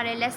RLS.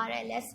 RLS.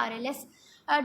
RLS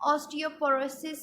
osteoporosis,